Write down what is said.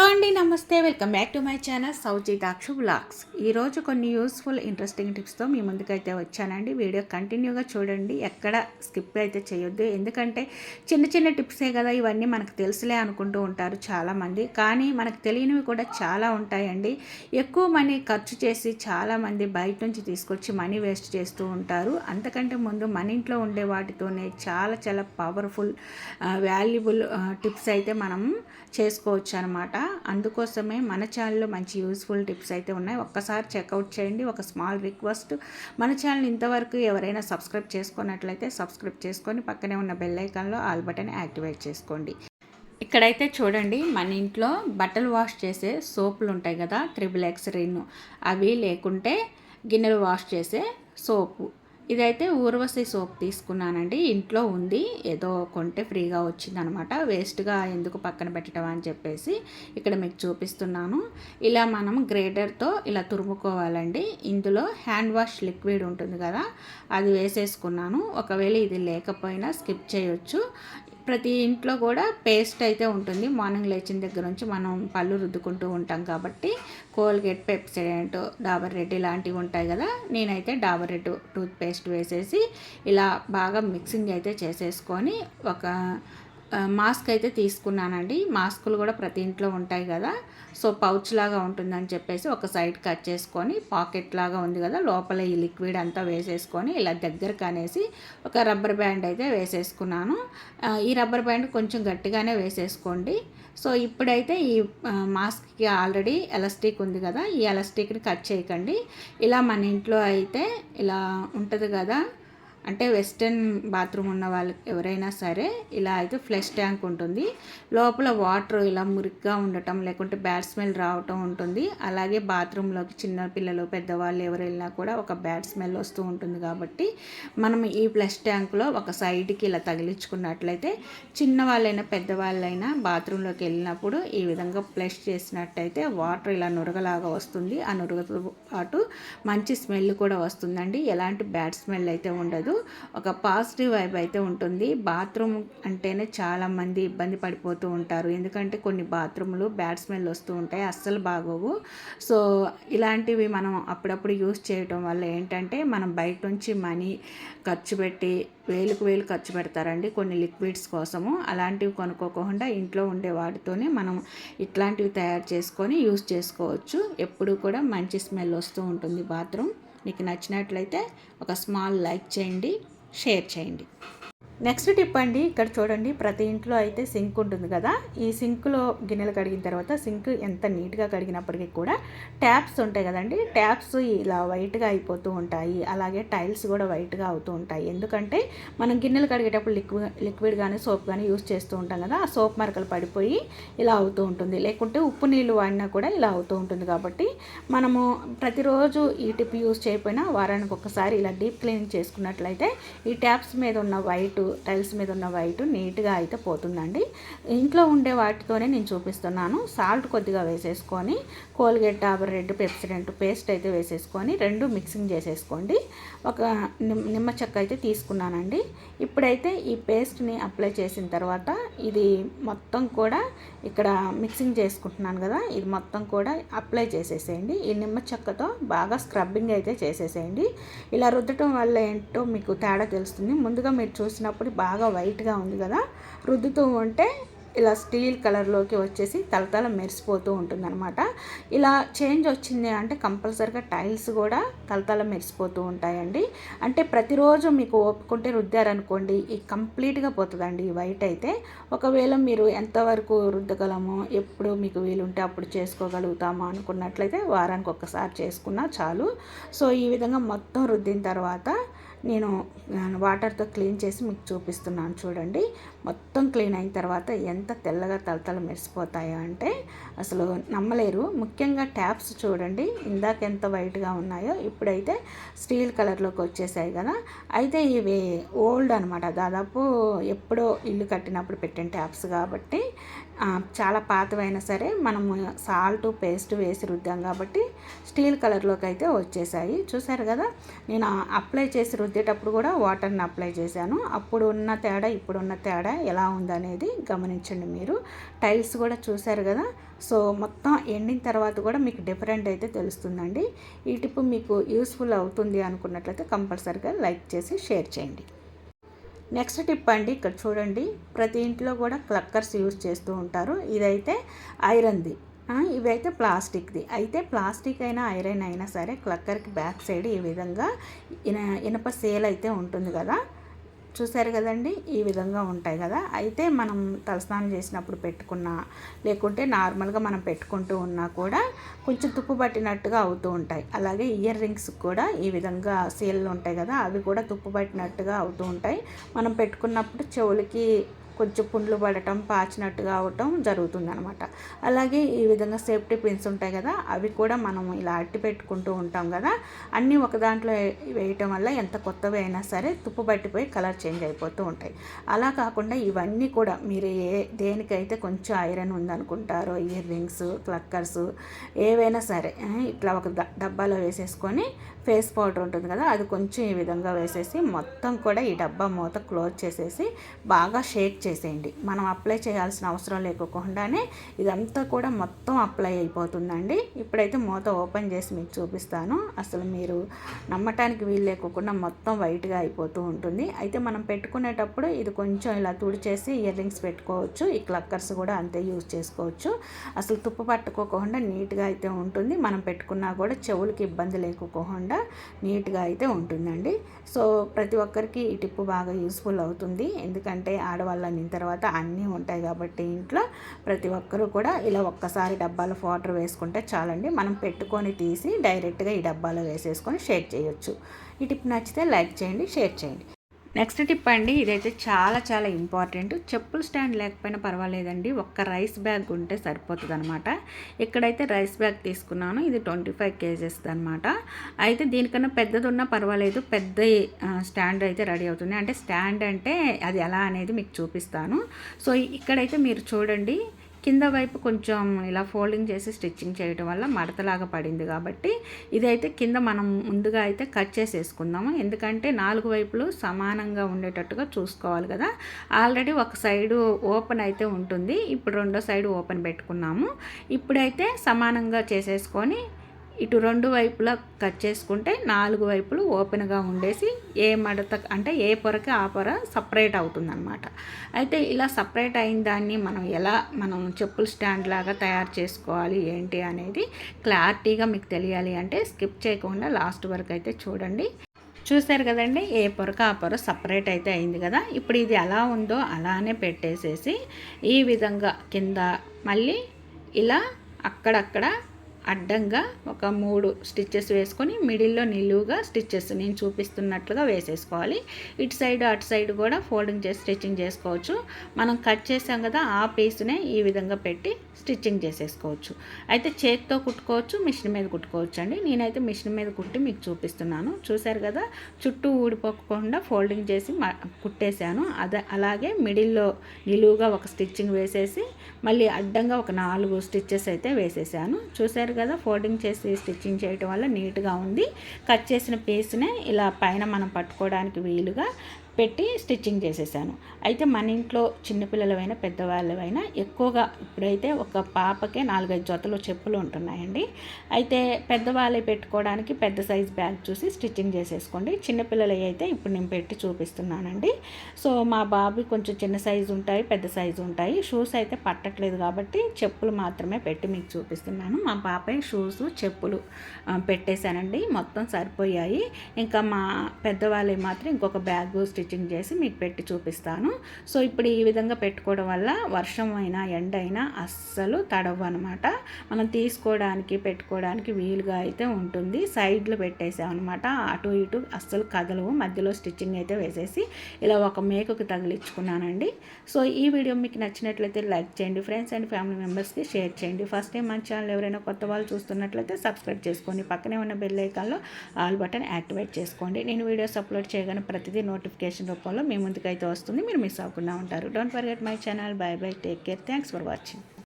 అండి, నమస్తే. Welcome back to my channel Soujitakshu vlogs. ఈరోజు కొన్ని యూస్ఫుల్ ఇంట్రెస్టింగ్ టిప్స్తో మీ ముందుకైతే వచ్చానండి. వీడియో కంటిన్యూగా చూడండి, ఎక్కడ స్కిప్ అయితే చేయొద్దు. ఎందుకంటే చిన్న చిన్న టిప్సే కదా, ఇవన్నీ మనకు తెలుసులే అనుకుంటూ ఉంటారు చాలామంది. కానీ మనకు తెలియనివి కూడా చాలా ఉంటాయండి. ఎక్కువ మనీ ఖర్చు చేసి చాలామంది బయట నుంచి తీసుకొచ్చి మనీ వేస్ట్ చేస్తూ ఉంటారు. అంతకంటే ముందు మన ఇంట్లో ఉండే వాటితోనే చాలా చాలా పవర్ఫుల్ వాల్యుబుల్ టిప్స్ అయితే మనం చేసుకోవచ్చు అనమాట. అందుకోసమే మన ఛానల్లో మంచి యూస్ఫుల్ టిప్స్ అయితే ఉన్నాయి. ఒక్కసారి చెక్అవుట్ చేయండి. ఒక స్మాల్ రిక్వెస్ట్, మన ఛానల్ ఇంతవరకు ఎవరైనా సబ్స్క్రైబ్ చేసుకున్నట్లయితే సబ్స్క్రైబ్ చేసుకొని పక్కనే ఉన్న బెల్ ఐకాన్లో ఆల్ బటన్ యాక్టివేట్ చేసుకోండి. ఇక్కడైతే చూడండి, మన ఇంట్లో బట్టలు వాష్ చేసే సోపులు ఉంటాయి కదా, XXX రిన్, అవి లేకుంటే గిన్నెలు వాష్ చేసే సోపు. ఇదైతే ఊర్వశి సోప్ తీసుకున్నానండి. ఇంట్లో ఉంది, ఏదో కొంటే ఫ్రీగా వచ్చిందనమాట. వేస్ట్గా ఎందుకు పక్కన పెట్టడం అని చెప్పేసి ఇక్కడ మీకు చూపిస్తున్నాను. ఇలా మనం గ్రేటర్తో ఇలా తురుముకోవాలండి. ఇందులో హ్యాండ్ వాష్ లిక్విడ్ ఉంటుంది కదా, అది వేసేసుకున్నాను. ఒకవేళ ఇది లేకపోయినా స్కిప్ చేయొచ్చు. ప్రతి ఇంట్లో కూడా పేస్ట్ అయితే ఉంటుంది. మార్నింగ్ లేచిన దగ్గర నుంచి మనం పళ్ళు రుద్దుకుంటూ ఉంటాం కాబట్టి కోల్గేట్, పెప్సోడెంట్, డాబర్ రెడ్ ఇలాంటివి ఉంటాయి కదా. నేనైతే డాబర్ రెడ్ టూత్ పేస్ట్ వేసేసి ఇలా బాగా మిక్సింగ్ అయితే చేసేసుకొని ఒక మాస్క్ అయితే తీసుకున్నానండి. మాస్కులు కూడా ప్రతి ఇంట్లో ఉంటాయి కదా. సో పౌచ్ లాగా ఉంటుందని చెప్పేసి ఒక సైడ్ కట్ చేసుకొని, పాకెట్ లాగా ఉంది కదా, లోపల ఈ లిక్విడ్ అంతా వేసేసుకొని ఇలా దగ్గరకు అనేసి ఒక రబ్బర్ బ్యాండ్ అయితే వేసేసుకున్నాను. ఈ రబ్బర్ బ్యాండ్ కొంచెం గట్టిగానే వేసేసుకోండి. సో ఇప్పుడైతే ఈ మాస్క్కి ఆల్రెడీ ఎలాస్టిక్ ఉంది కదా, ఈ ఎలాస్టిక్ని కట్ చేయకండి. ఇలా మన ఇంట్లో అయితే ఇలా ఉంటుంది కదా, అంటే వెస్టర్న్ బాత్రూమ్ ఉన్న వాళ్ళకి ఎవరైనా సరే ఇలా అయితే ఫ్లష్ ట్యాంక్ ఉంటుంది. లోపల వాటర్ ఇలా మురికిగా ఉండటం, లేకుంటే బ్యాడ్ స్మెల్ రావటం ఉంటుంది. అలాగే బాత్రూంలోకి చిన్న పిల్లలు, పెద్దవాళ్ళు ఎవరు వెళ్ళినా కూడా ఒక బ్యాడ్ స్మెల్ వస్తూ ఉంటుంది. కాబట్టి మనం ఈ ఫ్లష్ ట్యాంక్లో ఒక సైడ్కి ఇలా తగిలించుకున్నట్లయితే చిన్నవాళ్ళైనా పెద్దవాళ్ళైనా బాత్రూంలోకి వెళ్ళినప్పుడు ఈ విధంగా ఫ్లష్ చేసినట్టయితే వాటర్ ఇలా నురగలాగా వస్తుంది. ఆ నురగతో పాటు మంచి స్మెల్ కూడా వస్తుందండి. ఎలాంటి బ్యాడ్ స్మెల్ అయితే ఉండదు. ఒక పాజిటివ్ వైబ్ అయితే ఉంటుంది. బాత్రూమ్ అంటేనే చాలామంది ఇబ్బంది పడిపోతూ ఉంటారు. ఎందుకంటే కొన్ని బాత్రూములు బ్యాడ్ స్మెల్ వస్తూ ఉంటాయి, అస్సలు బాగోవు. సో ఇలాంటివి మనం అప్పుడప్పుడు యూస్ చేయటం వల్ల ఏంటంటే మనం బయట నుంచి మనీ ఖర్చు పెట్టి వేలకు వేలు ఖర్చు పెడతారండి కొన్ని లిక్విడ్స్ కోసము. అలాంటివి కొనుక్కోకుండా ఇంట్లో ఉండే వాటితోనే మనం ఇట్లాంటివి తయారు చేసుకొని యూస్ చేసుకోవచ్చు. ఎప్పుడు కూడా మంచి స్మెల్ వస్తూ ఉంటుంది బాత్రూమ్. మీకు నచ్చినట్లయితే ఒక స్మాల్ లైక్ చేయండి, షేర్ చేయండి. నెక్స్ట్ టిప్ అండి, ఇక్కడ చూడండి, ప్రతి ఇంట్లో అయితే సింక్ ఉంటుంది కదా. ఈ సింక్లో గిన్నెలు కడిగిన తర్వాత సింక్ ఎంత నీట్గా కడిగినప్పటికీ కూడా ట్యాప్స్ ఉంటాయి కదండి, ట్యాప్స్ ఇలా వైట్గా అయిపోతూ ఉంటాయి. అలాగే టైల్స్ కూడా వైట్గా అవుతూ ఉంటాయి. ఎందుకంటే మనం గిన్నెలు కడిగేటప్పుడు లిక్విడ్ కానీ సోప్ కానీ యూస్ చేస్తూ ఉంటాం కదా, ఆ సోప్ మరకలు పడిపోయి ఇలా అవుతూ ఉంటుంది. లేకుంటే ఉప్పు నీళ్ళు వాడినా కూడా ఇలా అవుతూ ఉంటుంది. కాబట్టి మనము ప్రతిరోజు ఈ టిప్ యూస్ చేయకపోయినా వారానికి ఒకసారి ఇలా డీప్ క్లీనింగ్ చేసుకున్నట్లయితే ఈ ట్యాప్స్ మీద ఉన్న వైట్, టైల్స్ మీద ఉన్న వైట్ నీట్గా అయితే పోతుందండి. ఇంట్లో ఉండే వాటితోనే నేను చూపిస్తున్నాను. సాల్ట్ కొద్దిగా వేసేసుకొని Colgate, Dabur red, Pepsodent paste అయితే వేసేసుకొని రెండు మిక్సింగ్ చేసేసుకోండి. ఒక నిమ్మ చెక్క అయితే తీసుకున్నానండి. ఇప్పుడైతే ఈ పేస్ట్ని అప్లై చేసిన తర్వాత ఇది మొత్తం కూడా ఇక్కడ మిక్సింగ్ చేసుకుంటున్నాను కదా, ఇది మొత్తం కూడా అప్లై చేసేసేయండి. ఈ నిమ్మ చెక్కతో బాగా స్క్రబ్బింగ్ అయితే చేసేసేయండి. ఇలా రుద్దటం వల్ల ఏంటో మీకు తేడా తెలుస్తుంది. ముందుగా మీరు చూసినప్పుడు బాగా వైట్గా ఉంది కదా, రుద్దుతూ ఉంటే ఇలా స్టీల్ కలర్లోకి వచ్చేసి తలతల మెరిసిపోతూ ఉంటుందన్నమాట. ఇలా చేంజ్ వచ్చింది అంటే కంపల్సరీగా టైల్స్ కూడా తలతల మెరిసిపోతూ ఉంటాయండి. అంటే ప్రతిరోజు మీకు ఓపుకుంటే రుద్దారనుకోండి ఈ కంప్లీట్గా పోతుందండి ఈ వైట్ అయితే. ఒకవేళ మీరు ఎంతవరకు రుద్దగలమో, ఎప్పుడు మీకు వీలుంటే అప్పుడు చేసుకోగలుగుతామో అనుకున్నట్లయితే వారానికి ఒక్కసారి చేసుకున్నా చాలు. సో ఈ విధంగా మొత్తం రుద్దిన తర్వాత నేను వాటర్తో క్లీన్ చేసి మీకు చూపిస్తున్నాను. చూడండి, మొత్తం క్లీన్ అయిన తర్వాత ఎంత తెల్లగా తలతల మెరిసిపోతాయో అంటే అసలు నమ్మలేరు. ముఖ్యంగా ట్యాప్స్ చూడండి, ఇందాక ఎంత వైట్గా ఉన్నాయో ఇప్పుడైతే స్టీల్ కలర్లోకి వచ్చేసాయి కదా. అయితే ఇవి ఓల్డ్ అనమాట, దాదాపు ఎప్పుడో ఇల్లు కట్టినప్పుడు పెట్టిన ట్యాప్స్ కాబట్టి చాలా పాతవైనా సరే మనము సాల్ట్ పేస్ట్ వేసి రుద్దాం కాబట్టి స్టీల్ కలర్లోకి అయితే వచ్చేసాయి. చూసారు కదా, నేను అప్లై చేసి రుద్దేటప్పుడు కూడా వాటర్ని అప్లై చేశాను. అప్పుడు ఉన్న తేడా ఇప్పుడున్న తేడా ఎలా ఉందనేది గమనించండి మీరు. టైల్స్ కూడా చూసారు కదా. సో మొత్తం ఎండిన తర్వాత కూడా మీకు డిఫరెంట్ అయితే తెలుస్తుందండి. ఈ టిప్ మీకు యూస్ఫుల్ అవుతుంది అనుకున్నట్లయితే కంపల్సరీగా లైక్ చేసి షేర్ చేయండి. నెక్స్ట్ టిప్ అండి, ఇక్కడ చూడండి, ప్రతి ఇంట్లో కూడా క్లక్కర్స్ యూజ్ చేస్తూ ఉంటారు. ఇదైతే ఐరన్ది, ఇవైతే ప్లాస్టిక్ది. అయితే ప్లాస్టిక్ అయినా ఐరన్ అయినా సరే క్లక్కర్కి బ్యాక్ సైడ్ ఈ విధంగా ఇనప సేల్ అయితే ఉంటుంది కదా. చూసారు కదండి, ఈ విధంగా ఉంటాయి కదా. అయితే మనం తలస్నానం చేసినప్పుడు పెట్టుకున్నా లేకుంటే నార్మల్గా మనం పెట్టుకుంటూ ఉన్నా కూడా కొంచెం తుప్పు పట్టినట్టుగా అవుతూ ఉంటాయి. అలాగే ఇయర్ రింగ్స్ కూడా ఈ విధంగా సీళ్ళు ఉంటాయి కదా, అవి కూడా తుప్పు పట్టినట్టుగా అవుతూ ఉంటాయి. మనం పెట్టుకున్నప్పుడు చెవులకి కొంచెం పుండ్లు పడటం, పాచినట్టుగా అవటం జరుగుతుందనమాట. అలాగే ఈ విధంగా సేఫ్టీ పిన్స్ ఉంటాయి కదా, అవి కూడా మనం ఇలా అట్టి పెట్టుకుంటూ ఉంటాం కదా, అన్నీ ఒక దాంట్లో వేయటం వల్ల ఎంత కొత్తవి అయినా సరే తుప్పు పట్టిపోయి కలర్ చేంజ్ అయిపోతూ ఉంటాయి. అలా కాకుండా ఇవన్నీ కూడా మీరు దేనికైతే కొంచెం ఐరన్ ఉందనుకుంటారో, ఇయర్ రింగ్స్, క్లక్కర్స్ ఏవైనా సరే ఇట్లా ఒక డబ్బాలో వేసేసుకొని ఫేస్ పౌడర్ ఉంటుంది కదా, అది కొంచెం ఈ విధంగా వేసేసి మొత్తం కూడా ఈ డబ్బా మూత క్లోజ్ చేసేసి బాగా షేక్ చేసేయండి. మనం అప్లై చేయాల్సిన అవసరం లేకుండానే ఇదంతా కూడా మొత్తం అప్లై అయిపోతుందండి. ఇప్పుడైతే మూత ఓపెన్ చేసి మీకు చూపిస్తాను. అసలు మీరు నమ్మటానికి వీలు లేకుండా మొత్తం వైట్గా అయిపోతూ ఉంటుంది. అయితే మనం పెట్టుకునేటప్పుడు ఇది కొంచెం ఇలా తుడిచేసి ఇయర్ రింగ్స్ పెట్టుకోవచ్చు. ఈ క్లక్కర్స్ కూడా అంతే యూజ్ చేసుకోవచ్చు. అసలు తుప్పు పట్టుకోకుండా నీట్గా అయితే ఉంటుంది. మనం పెట్టుకున్నా కూడా చెవులకి ఇబ్బంది లేకోకుండా నీట్గా అయితే ఉంటుందండి. సో ప్రతి ఒక్కరికి ఈ టిప్పు బాగా యూస్ఫుల్ అవుతుంది. ఎందుకంటే ఆడవాళ్ళ అనిన తర్వాత అన్నీ ఉంటాయి కాబట్టి ఇంట్లో ప్రతి ఒక్కరూ కూడా ఇలా ఒక్కసారి డబ్బాలో వాటర్ వేసుకుంటే చాలండి. మనం పెట్టుకొని తీసి డైరెక్ట్గా ఈ డబ్బాలో వేసేసుకొని షేక్ చేయొచ్చు. ఈ టిప్ నచ్చితే లైక్ చేయండి, షేర్ చేయండి. నెక్స్ట్ టిప్ అండి, ఇదైతే చాలా చాలా ఇంపార్టెంట్. చెప్పులు స్టాండ్ లేకపోయినా పర్వాలేదండి, ఒక్క రైస్ బ్యాగ్ ఉంటే సరిపోతుంది అనమాట. ఇక్కడైతే రైస్ బ్యాగ్ తీసుకున్నాను, ఇది 25 kgs అనమాట. అయితే దీనికన్నా పెద్దది ఉన్నా పర్వాలేదు, పెద్ద స్టాండ్ అయితే రెడీ అవుతుంది. అంటే స్టాండ్ అంటే అది ఎలా అనేది మీకు చూపిస్తాను. సో ఇక్కడైతే మీరు చూడండి, కింద వైపు కొంచెం ఇలా ఫోల్డింగ్ చేసి స్టిచ్చింగ్ చేయడం వల్ల మడతలాగా పడింది కాబట్టి ఇదైతే కింద మనం ముందుగా అయితే కట్ చేసేసుకుందాము. ఎందుకంటే 4 వైపులు సమానంగా ఉండేటట్టుగా చూసుకోవాలి కదా. ఆల్రెడీ ఒక సైడు ఓపెన్ అయితే ఉంటుంది, ఇప్పుడు రెండో సైడు ఓపెన్ పెట్టుకున్నాము. ఇప్పుడైతే సమానంగా చేసేసుకొని ఇటు 2 వైపులా కట్ చేసుకుంటే 4 వైపులు ఓపెన్గా ఉండేసి ఏ మడత అంటే ఏ పొరకి ఆ పొర సపరేట్ అవుతుందన్నమాట. అయితే ఇలా సపరేట్ అయిన దాన్ని మనం చెప్పుల స్టాండ్ లాగా తయారు చేసుకోవాలి ఏంటి అనేది క్లారిటీగా మీకు తెలియాలి అంటే స్కిప్ చేయకుండా లాస్ట్ వరకు అయితే చూడండి. చూసారు కదండి, ఏ పొరక ఆ పొర సపరేట్ అయితే అయింది కదా. ఇప్పుడు ఇది ఎలా ఉందో అలానే పెట్టేసేసి ఈ విధంగా కింద మళ్ళీ ఇలా అక్కడక్కడ అడ్డంగా ఒక 3 స్టిచ్చెస్ వేసుకొని మిడిల్లో నిలువుగా స్టిచ్చెస్ నేను చూపిస్తున్నట్లుగా వేసేసుకోవాలి. ఇటు సైడ్ అటు సైడ్ కూడా ఫోల్డింగ్ చేసి స్టిచ్చింగ్ చేసుకోవచ్చు. మనం కట్ చేసాం కదా, ఆ పీస్నే ఈ విధంగా పెట్టి స్టిచ్చింగ్ చేసేసుకోవచ్చు. అయితే చేతితో కుట్టుకోవచ్చు, మిషన్ మీద కుట్టుకోవచ్చు అండి. నేనైతే మిషన్ మీద కుట్టి మీకు చూపిస్తున్నాను. చూసారు కదా, చుట్టూ ఊడిపోకుండా ఫోల్డింగ్ చేసి కుట్టేశాను. అలాగే మిడిల్లో నిలువుగా ఒక స్టిచ్చింగ్ వేసేసి మళ్ళీ అడ్డంగా ఒక 4 స్టిచ్చెస్ అయితే వేసేసాను. చూసారు కదా, ఫోల్డింగ్ చేసి స్టిచ్చింగ్ చేయడం వల్ల నీట్గా ఉంది. కట్ చేసిన పీస్నే ఇలా పైన మనం పట్టుకోవడానికి వీలుగా పెట్టి స్టిచ్చింగ్ చేసేసాను. అయితే మన ఇంట్లో చిన్నపిల్లలైనా పెద్దవాళ్ళైనా ఎక్కువగా ఇప్పుడైతే ఒక పాపకే 4-5 జతలు చెప్పులు ఉంటున్నాయండి. అయితే పెద్దవాళ్ళే పెట్టుకోవడానికి పెద్ద సైజ్ బ్యాగ్ చూసి స్టిచ్చింగ్ చేసేసుకోండి. చిన్నపిల్లలు అయితే ఇప్పుడు నేను పెట్టి చూపిస్తున్నానండి. సో మా బాబు కొంచెం చిన్న సైజు ఉంటాయి, పెద్ద సైజు ఉంటాయి. షూస్ అయితే పట్టట్లేదు కాబట్టి చెప్పులు మాత్రమే పెట్టి మీకు చూపిస్తున్నాను. మా పాప షూస్ చెప్పులు పెట్టేశానండి, మొత్తం సరిపోయాయి. ఇంకా మా పెద్దవాళ్ళే మాత్రం ఇంకొక బ్యాగ్ స్టిచ్చింగ్ చేసి మీకు పెట్టి చూపిస్తాను. సో ఇప్పుడు ఈ విధంగా పెట్టుకోవడం వల్ల వర్షం అయినా ఎండ అయినా అస్సలు తడవు అనమాట. మనం తీసుకోవడానికి పెట్టుకోవడానికి వీలుగా అయితే ఉంటుంది. సైడ్లో పెట్టేసాం అనమాట, అటు ఇటు అస్సలు కదలవు. మధ్యలో స్టిచ్చింగ్ అయితే వేసేసి ఇలా ఒక మేకుకి తగిలించుకున్నానండి. సో ఈ వీడియో మీకు నచ్చినట్లయితే లైక్ చేయండి, ఫ్రెండ్స్ అండ్ ఫ్యామిలీ మెంబర్స్కి షేర్ చేయండి. ఫస్ట్ టైం మన ఛానల్ ఎవరైనా కొత్త వాళ్ళు చూస్తున్నట్లయితే సబ్స్క్రైబ్ చేసుకోండి. పక్కనే ఉన్న బెల్ ఐకాన్లో ఆల్ బటన్ యాక్టివేట్ చేసుకోండి. నేను వీడియోస్ అప్లోడ్ చేయగానే ప్రతిదీ నోటిఫికేషన్ నోటిఫికేషన్ రూపంలో మీ ముందుకైతే వస్తుంది. మీరు మిస్ అవ్వకుండా ఉంటారు. Don't forget my channel. By by, take care, thanks for watching.